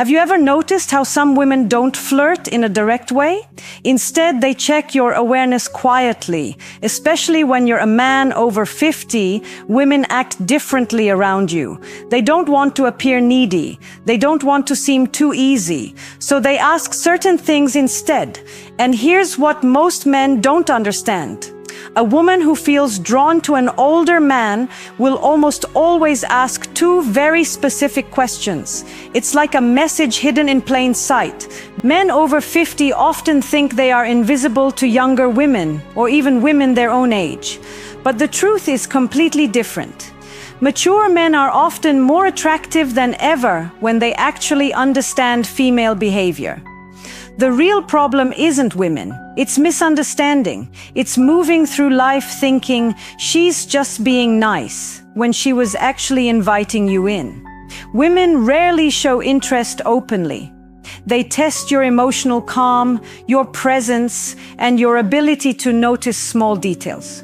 Have you ever noticed how some women don't flirt in a direct way? Instead, they check your awareness quietly. Especially when you're a man over 50, women act differently around you. They don't want to appear needy. They don't want to seem too easy. So they ask certain things instead. And here's what most men don't understand. A woman who feels drawn to an older man will almost always ask two very specific questions. It's like a message hidden in plain sight. Men over 50 often think they are invisible to younger women, or even women their own age. But the truth is completely different. Mature men are often more attractive than ever when they actually understand female behavior. The real problem isn't women, it's misunderstanding. It's moving through life thinking she's just being nice when she was actually inviting you in. Women rarely show interest openly. They test your emotional calm, your presence, and your ability to notice small details.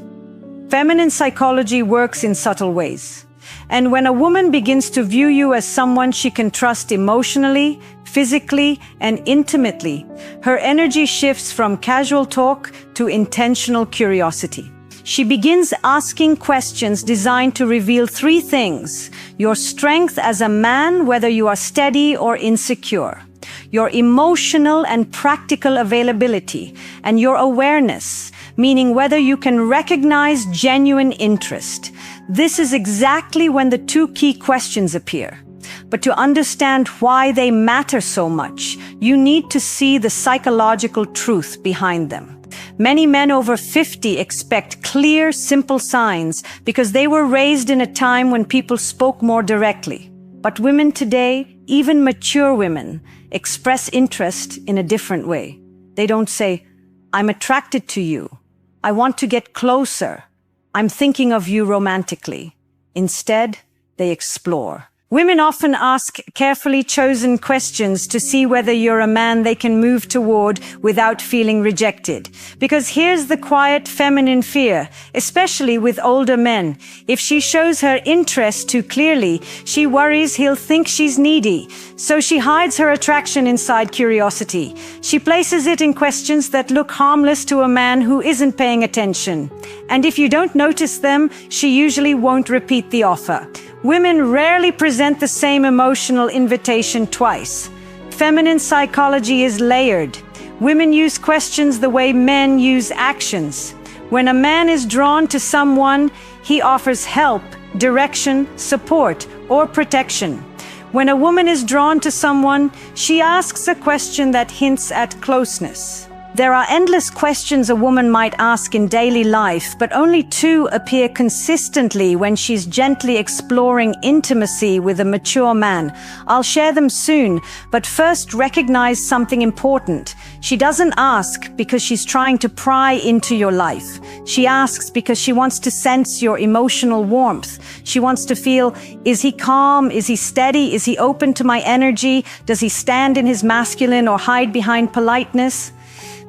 Feminine psychology works in subtle ways. And when a woman begins to view you as someone she can trust emotionally, physically, and intimately, her energy shifts from casual talk to intentional curiosity. She begins asking questions designed to reveal three things: your strength as a man, whether you are steady or insecure, your emotional and practical availability, and your awareness, meaning whether you can recognize genuine interest. This is exactly when the two key questions appear. But to understand why they matter so much, you need to see the psychological truth behind them. Many men over 50 expect clear, simple signs because they were raised in a time when people spoke more directly. But women today, even mature women, express interest in a different way. They don't say, "I'm attracted to you. I want to get closer. I'm thinking of you romantically." Instead, they explore. Women often ask carefully chosen questions to see whether you're a man they can move toward without feeling rejected. Because here's the quiet feminine fear, especially with older men. If she shows her interest too clearly, she worries he'll think she's needy. So she hides her attraction inside curiosity. She places it in questions that look harmless to a man who isn't paying attention. And if you don't notice them, she usually won't repeat the offer. Women rarely present the same emotional invitation twice. Feminine psychology is layered. Women use questions the way men use actions. When a man is drawn to someone, he offers help, direction, support, or protection. When a woman is drawn to someone, she asks a question that hints at closeness. There are endless questions a woman might ask in daily life, but only two appear consistently when she's gently exploring intimacy with a mature man. I'll share them soon, but first recognize something important. She doesn't ask because she's trying to pry into your life. She asks because she wants to sense your emotional warmth. She wants to feel, is he calm? Is he steady? Is he open to my energy? Does he stand in his masculine or hide behind politeness?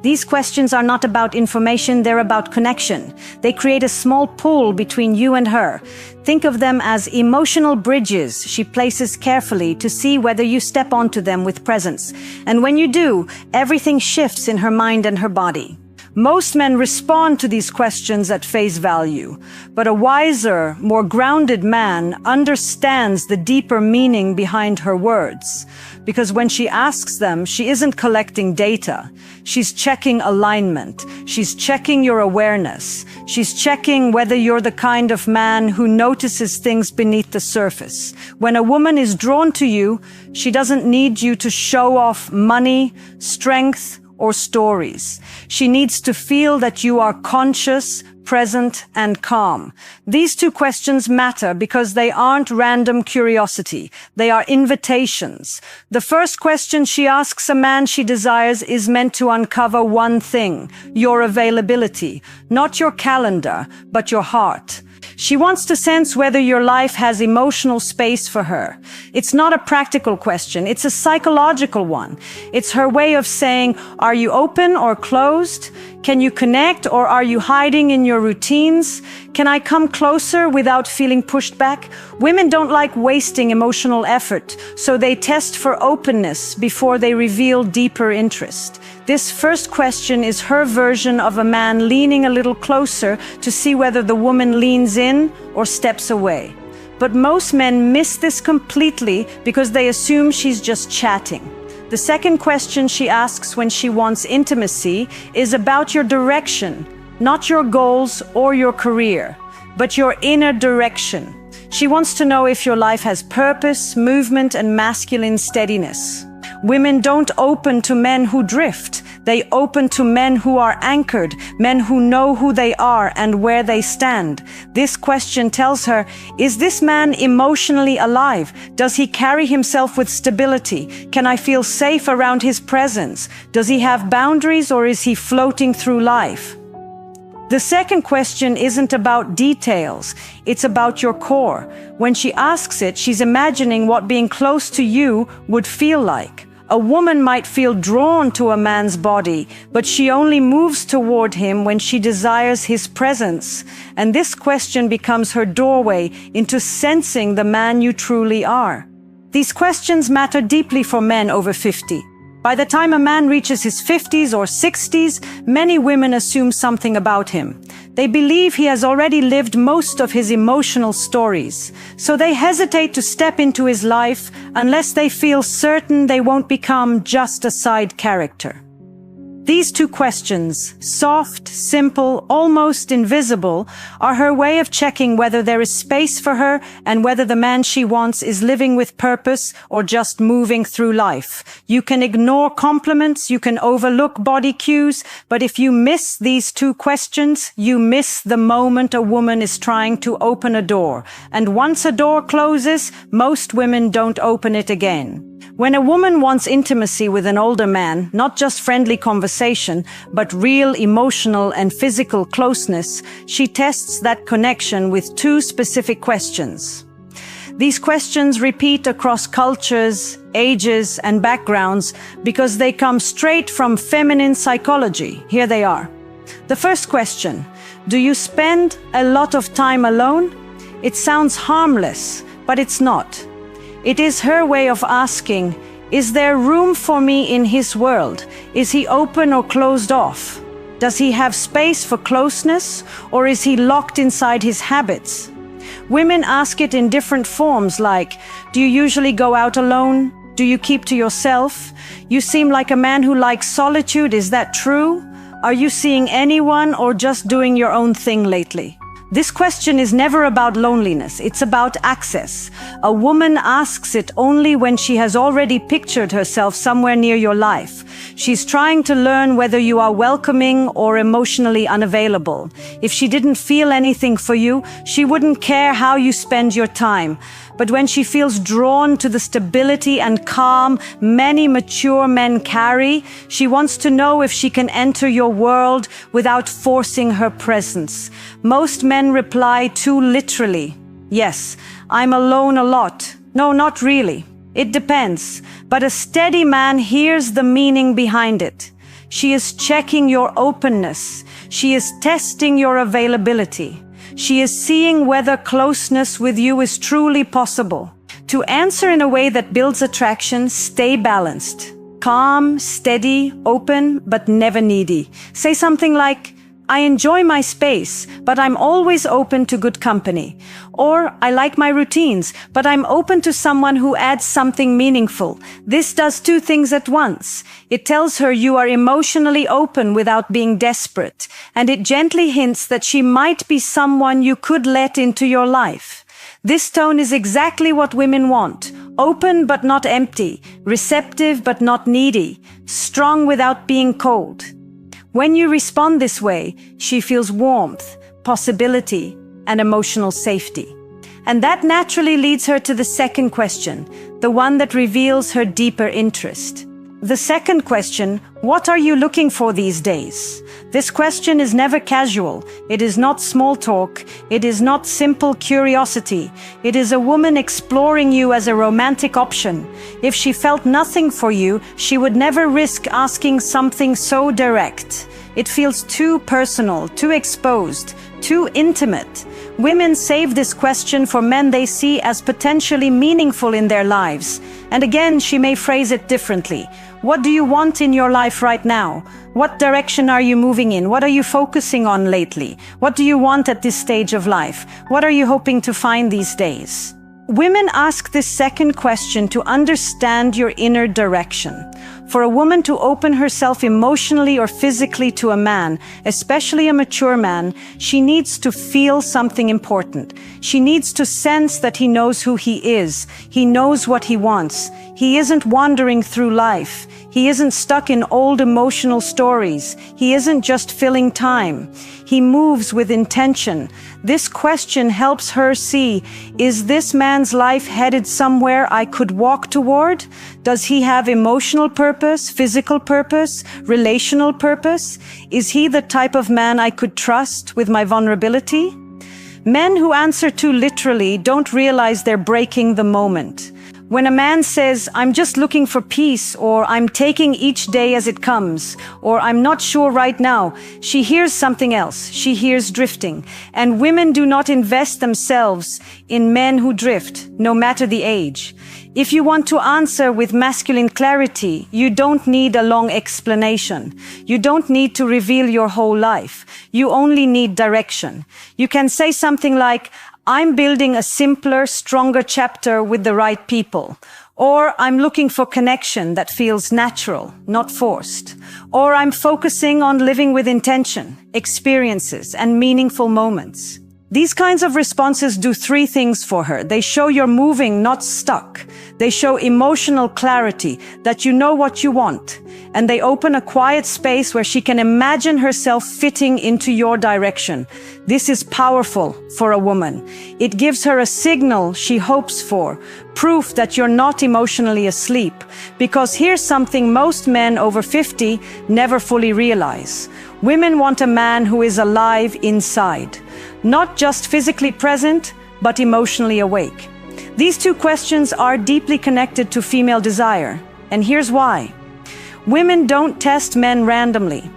These questions are not about information, they're about connection. They create a small pull between you and her. Think of them as emotional bridges she places carefully to see whether you step onto them with presence. And when you do, everything shifts in her mind and her body. Most men respond to these questions at face value, but a wiser, more grounded man understands the deeper meaning behind her words. Because when she asks them, she isn't collecting data. She's checking alignment. She's checking your awareness. She's checking whether you're the kind of man who notices things beneath the surface. When a woman is drawn to you, she doesn't need you to show off money, strength, or stories. She needs to feel that you are conscious, present, and calm. These two questions matter because they aren't random curiosity. They are invitations. The first question she asks a man she desires is meant to uncover one thing: your availability. Not your calendar, but your heart. She wants to sense whether your life has emotional space for her. It's not a practical question, it's a psychological one. It's her way of saying, are you open or closed? Can you connect, or are you hiding in your routines? Can I come closer without feeling pushed back? Women don't like wasting emotional effort, so they test for openness before they reveal deeper interest. This first question is her version of a man leaning a little closer to see whether the woman leans in or steps away. But most men miss this completely because they assume she's just chatting. The second question she asks when she wants intimacy is about your direction, not your goals or your career, but your inner direction. She wants to know if your life has purpose, movement, and masculine steadiness. Women don't open to men who drift. They open to men who are anchored, men who know who they are and where they stand. This question tells her, is this man emotionally alive? Does he carry himself with stability? Can I feel safe around his presence? Does he have boundaries, or is he floating through life? The second question isn't about details, it's about your core. When she asks it, she's imagining what being close to you would feel like. A woman might feel drawn to a man's body, but she only moves toward him when she desires his presence. And this question becomes her doorway into sensing the man you truly are. These questions matter deeply for men over 50. By the time a man reaches his 50s or 60s, many women assume something about him. They believe he has already lived most of his emotional stories, so they hesitate to step into his life unless they feel certain they won't become just a side character. These two questions, soft, simple, almost invisible, are her way of checking whether there is space for her and whether the man she wants is living with purpose or just moving through life. You can ignore compliments, you can overlook body cues, but if you miss these two questions, you miss the moment a woman is trying to open a door. And once a door closes, most women don't open it again. When a woman wants intimacy with an older man, not just friendly conversation, but real emotional and physical closeness, she tests that connection with two specific questions. These questions repeat across cultures, ages, and backgrounds because they come straight from feminine psychology. Here they are. The first question: do you spend a lot of time alone? It sounds harmless, but it's not. It is her way of asking, is there room for me in his world? Is he open or closed off? Does he have space for closeness, or is he locked inside his habits? Women ask it in different forms, like, do you usually go out alone? Do you keep to yourself? You seem like a man who likes solitude, is that true? Are you seeing anyone or just doing your own thing lately? This question is never about loneliness, it's about access. A woman asks it only when she has already pictured herself somewhere near your life. She's trying to learn whether you are welcoming or emotionally unavailable. If she didn't feel anything for you, she wouldn't care how you spend your time. But when she feels drawn to the stability and calm many mature men carry, she wants to know if she can enter your world without forcing her presence. Most men reply too literally. Yes, I'm alone a lot. No, not really. It depends. But a steady man hears the meaning behind it. She is checking your openness. She is testing your availability. She is seeing whether closeness with you is truly possible. To answer in a way that builds attraction, stay balanced. Calm, steady, open, but never needy. Say something like, I enjoy my space, but I'm always open to good company. Or, I like my routines, but I'm open to someone who adds something meaningful. This does two things at once. It tells her you are emotionally open without being desperate, and it gently hints that she might be someone you could let into your life. This tone is exactly what women want. Open but not empty, receptive but not needy, strong without being cold. When you respond this way, she feels warmth, possibility, and emotional safety. And that naturally leads her to the second question, the one that reveals her deeper interest. The second question, what are you looking for these days? This question is never casual. It is not small talk. It is not simple curiosity. It is a woman exploring you as a romantic option. If she felt nothing for you, she would never risk asking something so direct. It feels too personal, too exposed, too intimate. Women save this question for men they see as potentially meaningful in their lives. And again, she may phrase it differently. What do you want in your life right now? What direction are you moving in? What are you focusing on lately? What do you want at this stage of life? What are you hoping to find these days? Women ask this second question to understand your inner direction. For a woman to open herself emotionally or physically to a man, especially a mature man, she needs to feel something important. She needs to sense that he knows who he is. He knows what he wants. He isn't wandering through life. He isn't stuck in old emotional stories. He isn't just filling time. He moves with intention. This question helps her see, is this man's life headed somewhere I could walk toward? Does he have emotional purpose, physical purpose, relational purpose? Is he the type of man I could trust with my vulnerability? Men who answer too literally don't realize they're breaking the moment. When a man says, I'm just looking for peace, or I'm taking each day as it comes, or I'm not sure right now, she hears something else. She hears drifting. And women do not invest themselves in men who drift, no matter the age. If you want to answer with masculine clarity, you don't need a long explanation. You don't need to reveal your whole life. You only need direction. You can say something like, I'm building a simpler, stronger chapter with the right people. Or I'm looking for connection that feels natural, not forced. Or I'm focusing on living with intention, experiences, and meaningful moments. These kinds of responses do three things for her. They show you're moving, not stuck. They show emotional clarity, that you know what you want. And they open a quiet space where she can imagine herself fitting into your direction. This is powerful for a woman. It gives her a signal she hopes for, proof that you're not emotionally asleep. Because here's something most men over 50 never fully realize. Women want a man who is alive inside. Not just physically present, but emotionally awake. These two questions are deeply connected to female desire. And here's why. Women don't test men randomly.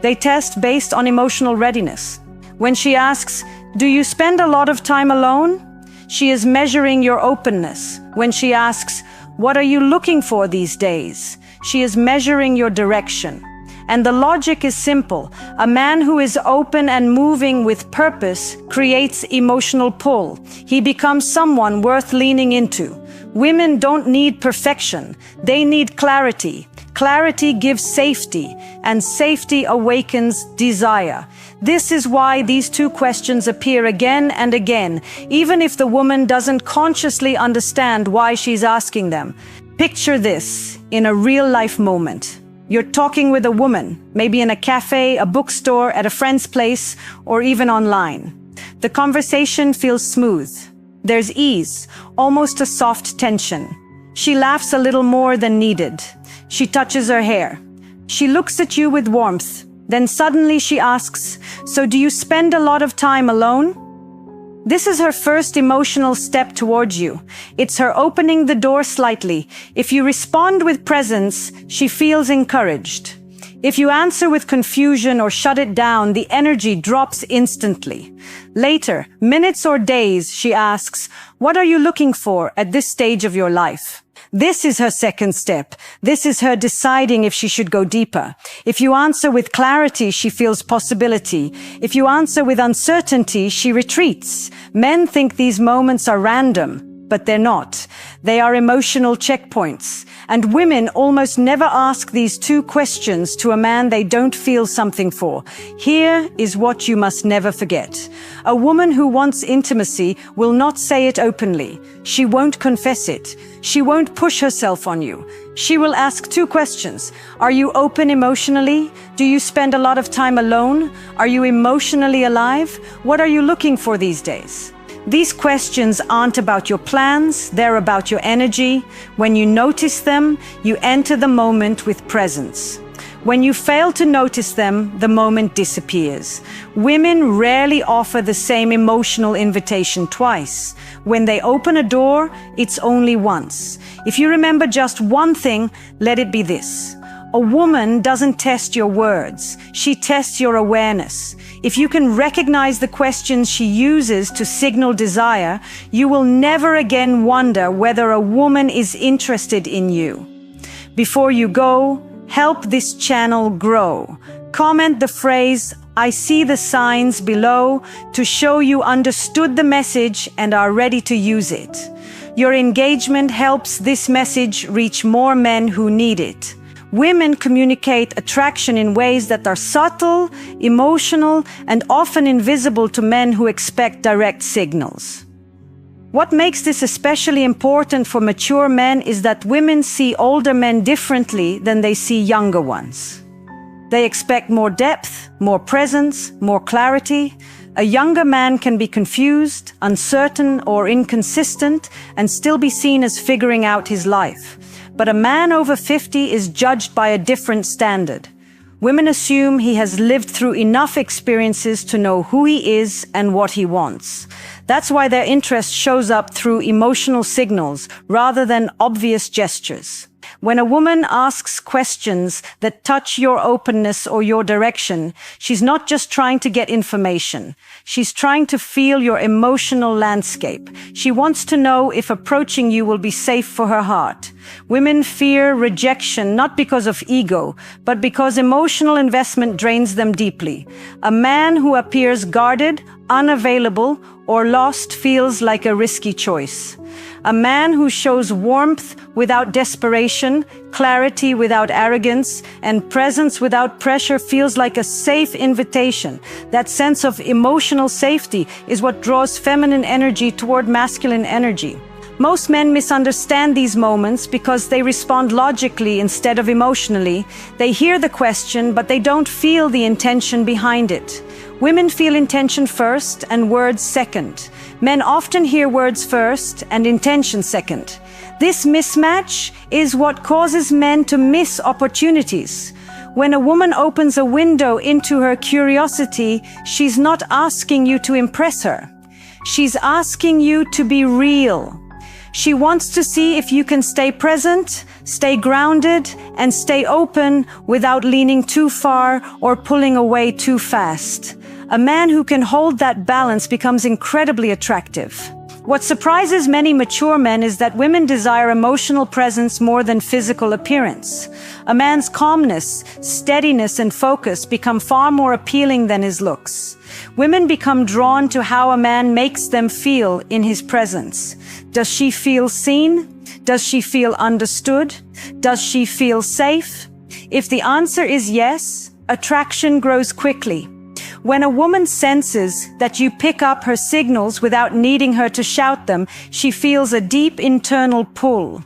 They test based on emotional readiness. When she asks, do you spend a lot of time alone? She is measuring your openness. When she asks, what are you looking for these days? She is measuring your direction. And the logic is simple. A man who is open and moving with purpose creates emotional pull. He becomes someone worth leaning into. Women don't need perfection. They need clarity. Clarity gives safety, and safety awakens desire. This is why these two questions appear again and again, even if the woman doesn't consciously understand why she's asking them. Picture this in a real-life moment. You're talking with a woman, maybe in a cafe, a bookstore, at a friend's place, or even online. The conversation feels smooth. There's ease, almost a soft tension. She laughs a little more than needed. She touches her hair. She looks at you with warmth. Then suddenly she asks, so do you spend a lot of time alone? This is her first emotional step towards you. It's her opening the door slightly. If you respond with presence, she feels encouraged. If you answer with confusion or shut it down, the energy drops instantly. Later, minutes or days, she asks, what are you looking for at this stage of your life? This is her second step. This is her deciding if she should go deeper. If you answer with clarity, she feels possibility. If you answer with uncertainty, she retreats. Men think these moments are random, but they're not. They are emotional checkpoints. And women almost never ask these two questions to a man they don't feel something for. Here is what you must never forget. A woman who wants intimacy will not say it openly. She won't confess it. She won't push herself on you. She will ask two questions. Are you open emotionally? Do you spend a lot of time alone? Are you emotionally alive? What are you looking for these days? These questions aren't about your plans, they're about your energy. When you notice them, you enter the moment with presence. When you fail to notice them, the moment disappears. Women rarely offer the same emotional invitation twice. When they open a door, it's only once. If you remember just one thing, let it be this. A woman doesn't test your words, she tests your awareness. If you can recognize the questions she uses to signal desire, you will never again wonder whether a woman is interested in you. Before you go, help this channel grow. Comment the phrase, "I see the signs" below to show you understood the message and are ready to use it. Your engagement helps this message reach more men who need it. Women communicate attraction in ways that are subtle, emotional, and often invisible to men who expect direct signals. What makes this especially important for mature men is that women see older men differently than they see younger ones. They expect more depth, more presence, more clarity. A younger man can be confused, uncertain, or inconsistent and still be seen as figuring out his life. But a man over 50 is judged by a different standard. Women assume he has lived through enough experiences to know who he is and what he wants. That's why their interest shows up through emotional signals rather than obvious gestures. When a woman asks questions that touch your openness or your direction, she's not just trying to get information. She's trying to feel your emotional landscape. She wants to know if approaching you will be safe for her heart. Women fear rejection not because of ego, but because emotional investment drains them deeply. A man who appears guarded, unavailable, or lost feels like a risky choice. A man who shows warmth without desperation, clarity without arrogance, and presence without pressure feels like a safe invitation. That sense of emotional safety is what draws feminine energy toward masculine energy. Most men misunderstand these moments because they respond logically instead of emotionally. They hear the question, but they don't feel the intention behind it. Women feel intention first and words second. Men often hear words first and intention second. This mismatch is what causes men to miss opportunities. When a woman opens a window into her curiosity, she's not asking you to impress her. She's asking you to be real. She wants to see if you can stay present, stay grounded, and stay open without leaning too far or pulling away too fast. A man who can hold that balance becomes incredibly attractive. What surprises many mature men is that women desire emotional presence more than physical appearance. A man's calmness, steadiness, and focus become far more appealing than his looks. Women become drawn to how a man makes them feel in his presence. Does she feel seen? Does she feel understood? Does she feel safe? If the answer is yes, attraction grows quickly. When a woman senses that you pick up her signals without needing her to shout them, she feels a deep internal pull.